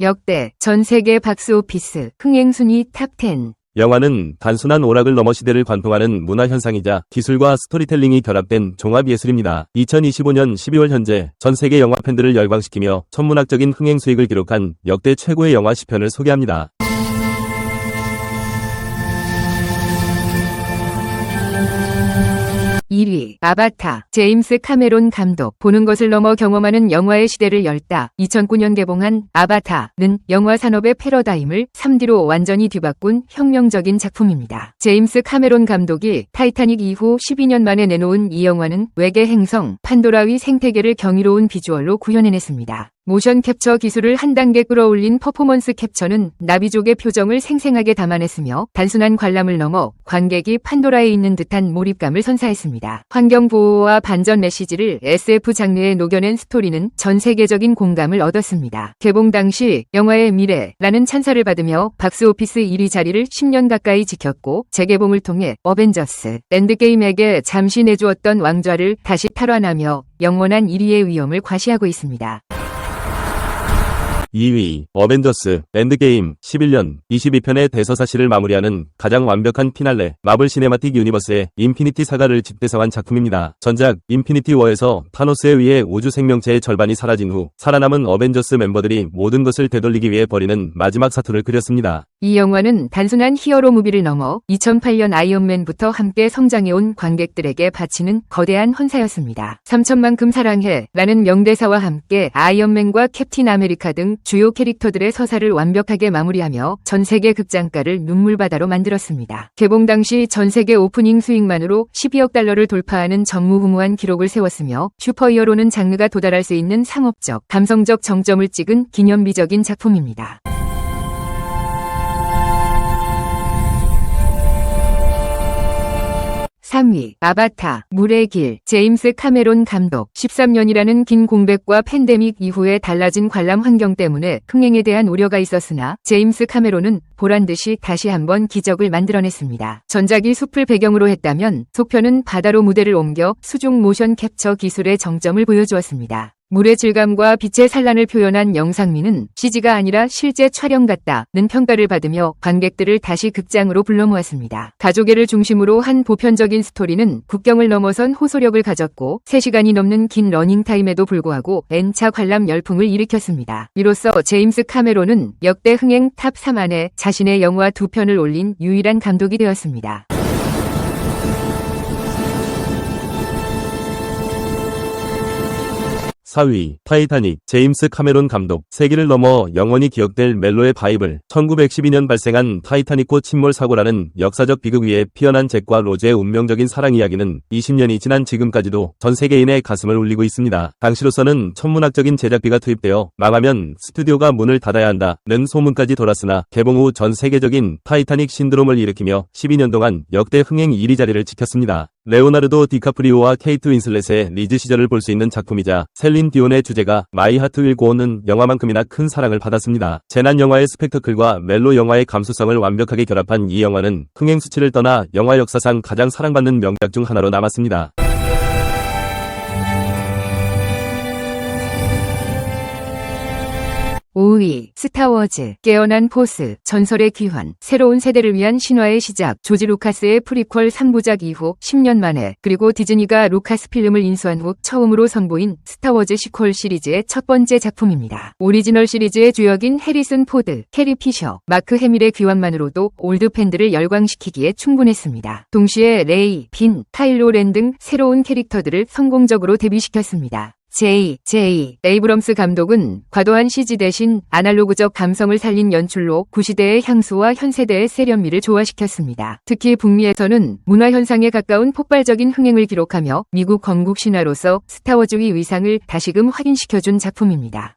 역대 전 세계 박스오피스 흥행 순위 탑10. 영화는 단순한 오락을 넘어 시대를 관통하는 문화현상이자 기술과 스토리텔링이 결합된 종합예술입니다. 2025년 12월 현재 전 세계 영화 팬들을 열광시키며 천문학적인 흥행 수익을 기록한 역대 최고의 영화 10편을 소개합니다. 1위 아바타 제임스 카메론 감독. 보는 것을 넘어 경험하는 영화의 시대를 열다. 2009년 개봉한 아바타는 영화 산업의 패러다임을 3D로 완전히 뒤바꾼 혁명적인 작품입니다. 제임스 카메론 감독이 타이타닉 이후 12년 만에 내놓은 이 영화는 외계 행성 판도라 위 생태계를 경이로운 비주얼로 구현해냈습니다. 모션 캡처 기술을 한 단계 끌어올린 퍼포먼스 캡처는 나비족의 표정을 생생하게 담아냈으며 단순한 관람을 넘어 관객이 판도라에 있는 듯한 몰입감을 선사했습니다. 환경보호와 반전 메시지를 SF 장르에 녹여낸 스토리는 전 세계적인 공감을 얻었습니다. 개봉 당시 영화의 미래라는 찬사를 받으며 박스오피스 1위 자리를 10년 가까이 지켰고 재개봉을 통해 어벤져스 엔드게임에게 잠시 내주었던 왕좌를 다시 탈환하며 영원한 1위의 위엄을 과시하고 있습니다. 2위 어벤져스 엔드게임. 11년 22편의 대서사시를 마무리하는 가장 완벽한 피날레, 마블 시네마틱 유니버스의 인피니티 사가를 집대성한 작품입니다. 전작 인피니티 워에서 타노스에 의해 우주 생명체의 절반이 사라진 후 살아남은 어벤져스 멤버들이 모든 것을 되돌리기 위해 벌이는 마지막 사투를 그렸습니다. 이 영화는 단순한 히어로 무비를 넘어 2008년 아이언맨부터 함께 성장해온 관객들에게 바치는 거대한 헌사였습니다. 3천만큼 사랑해 라는 명대사와 함께 아이언맨과 캡틴 아메리카 등 주요 캐릭터들의 서사를 완벽하게 마무리하며 전 세계 극장가를 눈물바다로 만들었습니다. 개봉 당시 전 세계 오프닝 수익만으로 12억 달러를 돌파하는 전무후무한 기록을 세웠으며 슈퍼히어로는 장르가 도달할 수 있는 상업적, 감성적 정점을 찍은 기념비적인 작품입니다. 3위 아바타 물의 길 제임스 카메론 감독. 13년이라는 긴 공백과 팬데믹 이후에 달라진 관람 환경 때문에 흥행에 대한 우려가 있었으나 제임스 카메론은 보란듯이 다시 한번 기적을 만들어냈습니다. 전작이 숲을 배경으로 했다면 속편은 바다로 무대를 옮겨 수중 모션 캡처 기술의 정점을 보여주었습니다. 물의 질감과 빛의 산란을 표현한 영상미는 CG가 아니라 실제 촬영 같다는 평가를 받으며 관객들을 다시 극장으로 불러 모았습니다. 가족애를 중심으로 한 보편적인 스토리는 국경을 넘어선 호소력을 가졌고 3시간이 넘는 긴 러닝타임에도 불구하고 N차 관람 열풍을 일으켰습니다. 이로써 제임스 카메론은 역대 흥행 탑3 안에 자신의 영화 2편을 올린 유일한 감독이 되었습니다. 4위 타이타닉 제임스 카메론 감독. 세기를 넘어 영원히 기억될 멜로의 바이블. 1912년 발생한 타이타닉호 침몰 사고라는 역사적 비극 위에 피어난 잭과 로즈의 운명적인 사랑 이야기는 20년이 지난 지금까지도 전 세계인의 가슴을 울리고 있습니다. 당시로서는 천문학적인 제작비가 투입되어 망하면 스튜디오가 문을 닫아야 한다는 소문까지 돌았으나 개봉 후 전 세계적인 타이타닉 신드롬을 일으키며 12년 동안 역대 흥행 1위 자리를 지켰습니다. 레오나르도 디카프리오와 케이트 윈슬렛의 리즈 시절을 볼 수 있는 작품이자 셀린 디온의 주제가 마이 하트 윌 고온은 영화만큼이나 큰 사랑을 받았습니다. 재난 영화의 스펙터클과 멜로 영화의 감수성을 완벽하게 결합한 이 영화는 흥행 수치를 떠나 영화 역사상 가장 사랑받는 명작 중 하나로 남았습니다. 5위 스타워즈 깨어난 포스 전설의 귀환. 새로운 세대를 위한 신화의 시작. 조지 루카스의 프리퀄 3부작 이후 10년 만에 그리고 디즈니가 루카스 필름을 인수한 후 처음으로 선보인 스타워즈 시퀄 시리즈의 첫 번째 작품입니다. 오리지널 시리즈의 주역인 해리슨 포드, 캐리 피셔, 마크 해밀의 귀환만으로도 올드 팬들을 열광시키기에 충분했습니다. 동시에 레이, 빈, 카일로 렌 등 새로운 캐릭터들을 성공적으로 데뷔시켰습니다. J. 에이브럼스 감독은 과도한 CG 대신 아날로그적 감성을 살린 연출로 구시대의 향수와 현세대의 세련미를 조화시켰습니다. 특히 북미에서는 문화현상에 가까운 폭발적인 흥행을 기록하며 미국 건국 신화로서 스타워즈의 위상을 다시금 확인시켜준 작품입니다.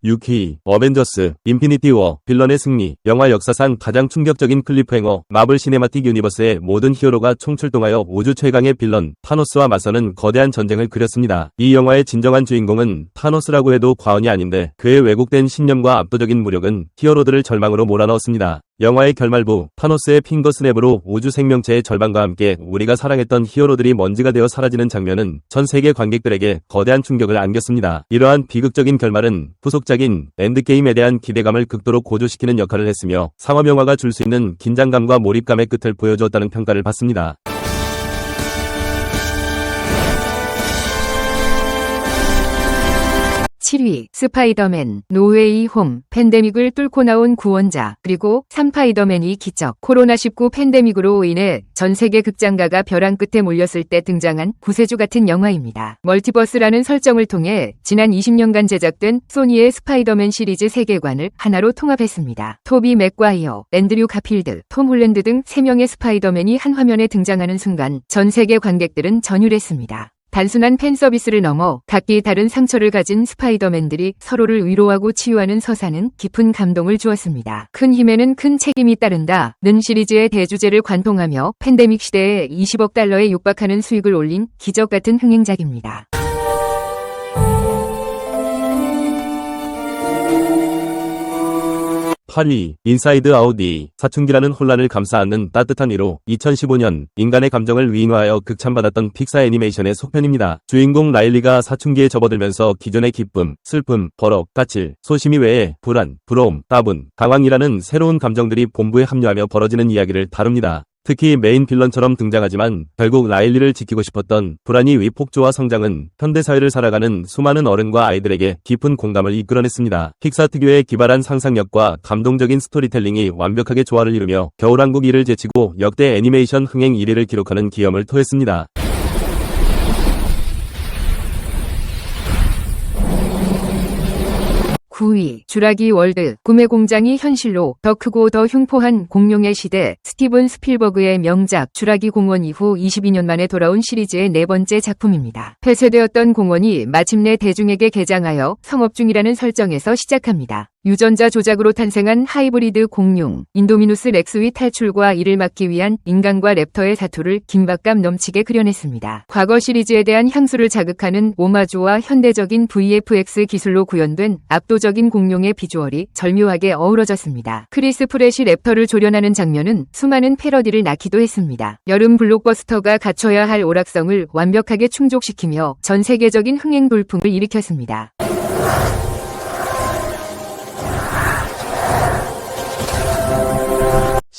6위 어벤져스 인피니티 워 빌런의 승리. 영화 역사상 가장 충격적인 클리프행어. 마블 시네마틱 유니버스의 모든 히어로가 총출동하여 우주 최강의 빌런 타노스와 맞서는 거대한 전쟁을 그렸습니다. 이 영화의 진정한 주인공은 타노스라고 해도 과언이 아닌데 그의 왜곡된 신념과 압도적인 무력은 히어로들을 절망으로 몰아넣었습니다. 영화의 결말부 타노스의 핑거 스냅으로 우주 생명체의 절반과 함께 우리가 사랑했던 히어로들이 먼지가 되어 사라지는 장면은 전 세계 관객들에게 거대한 충격을 안겼습니다. 이러한 비극적인 결말은 후속작인 엔드게임에 대한 기대감을 극도로 고조시키는 역할을 했으며 상업영화가 줄 수 있는 긴장감과 몰입감의 끝을 보여주었다는 평가를 받습니다. 7위 스파이더맨 노웨이 홈 팬데믹을 뚫고 나온 구원자 그리고 스파이더맨이 기적 코로나19 팬데믹으로 인해 전 세계 극장가가 벼랑 끝에 몰렸을 때 등장한 구세주 같은 영화입니다. 멀티버스라는 설정을 통해 지난 20년간 제작된 소니의 스파이더맨 시리즈 세계관을 하나로 통합했습니다. 토비 맥과이어, 앤드류 가필드, 톰 홀랜드 등 3명의 스파이더맨이 한 화면에 등장하는 순간 전 세계 관객들은 전율했습니다. 단순한 팬서비스를 넘어 각기 다른 상처를 가진 스파이더맨들이 서로를 위로하고 치유하는 서사는 깊은 감동을 주었습니다. 큰 힘에는 큰 책임이 따른다는 시리즈의 대주제를 관통하며 팬데믹 시대에 20억 달러에 육박하는 수익을 올린 기적 같은 흥행작입니다. 8위 인사이드 아웃 2 사춘기라는 혼란을 감싸 안는 따뜻한 위로 2015년 인간의 감정을 위인화하여 극찬받았던 픽사 애니메이션의 속편입니다. 주인공 라일리가 사춘기에 접어들면서 기존의 기쁨, 슬픔, 버럭, 까칠, 소심이 외에 불안, 부러움, 따분, 당황이라는 새로운 감정들이 본부에 합류하며 벌어지는 이야기를 다룹니다. 특히 메인 빌런처럼 등장하지만 결국 라일리를 지키고 싶었던 불안이 위폭조와 성장은 현대사회를 살아가는 수많은 어른과 아이들에게 깊은 공감을 이끌어냈습니다. 픽사 특유의 기발한 상상력과 감동적인 스토리텔링이 완벽하게 조화를 이루며 겨울왕국 1위를 제치고 역대 애니메이션 흥행 1위를 기록하는 기염을 토했습니다. 9위 주라기 월드 꿈의 공장이 현실로 더 크고 더 흉포한 공룡의 시대 스티븐 스필버그의 명작 주라기 공원 이후 22년 만에 돌아온 시리즈의 4번째 작품입니다. 폐쇄되었던 공원이 마침내 대중에게 개장하여 성업 중이라는 설정에서 시작합니다. 유전자 조작으로 탄생한 하이브리드 공룡 인도미누스 렉스의 탈출과 이를 막기 위한 인간과 랩터의 사투를 긴박감 넘치게 그려냈습니다. 과거 시리즈에 대한 향수를 자극하는 오마주와 현대적인 VFX 기술로 구현된 압도적인 공룡의 비주얼이 절묘하게 어우러졌습니다. 크리스 프렛이 랩터를 조련하는 장면은 수많은 패러디를 낳기도 했습니다. 여름 블록버스터가 갖춰야 할 오락성을 완벽하게 충족시키며 전 세계적인 흥행 돌풍을 일으켰습니다.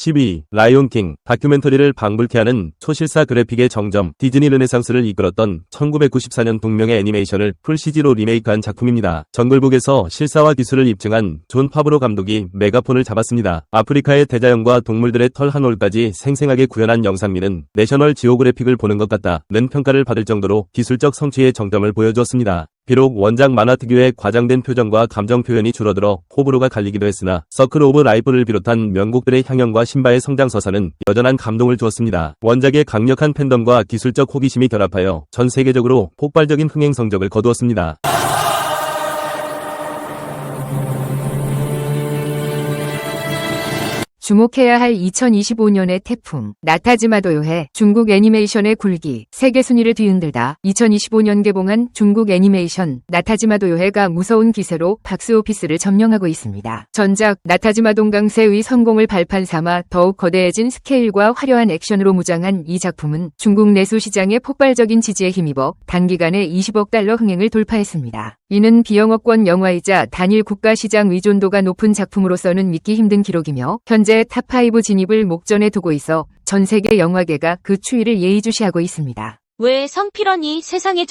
12. 라이온킹 다큐멘터리를 방불케 하는 초실사 그래픽의 정점 디즈니 르네상스를 이끌었던 1994년 동명의 애니메이션을 풀 CG로 리메이크한 작품입니다. 정글북에서 실사와 기술을 입증한 존 파브로 감독이 메가폰을 잡았습니다. 아프리카의 대자연과 동물들의 털 한 올까지 생생하게 구현한 영상미는 내셔널 지오그래픽을 보는 것 같다는 평가를 받을 정도로 기술적 성취의 정점을 보여주었습니다. 비록 원작 만화 특유의 과장된 표정과 감정 표현이 줄어들어 호불호가 갈리기도 했으나 서클 오브 라이프를 비롯한 명곡들의 향연과 신바의 성장서사는 여전한 감동을 주었습니다. 원작의 강력한 팬덤과 기술적 호기심이 결합하여 전 세계적으로 폭발적인 흥행 성적을 거두었습니다. 주목해야 할 2025년의 태풍 나타지마도요해 중국 애니메이션의 굴기 세계 순위를 뒤흔들다 2025년 개봉한 중국 애니메이션 나타지마도요해가 무서운 기세로 박스오피스를 점령하고 있습니다. 전작 나타지마 동강세의 성공을 발판 삼아 더욱 거대해진 스케일과 화려한 액션으로 무장한 이 작품은 중국 내수 시장의 폭발적인 지지에 힘입어 단기간에 20억 달러 흥행을 돌파했습니다. 이는 비영업권 영화이자 단일 국가 시장 의존도가 높은 작품으로서는 믿기 힘든 기록이며 현재 탑5 진입을 목전에 두고 있어 전 세계 영화계가 그 추이를 예의주시하고 있습니다. 왜 성필언이 세상에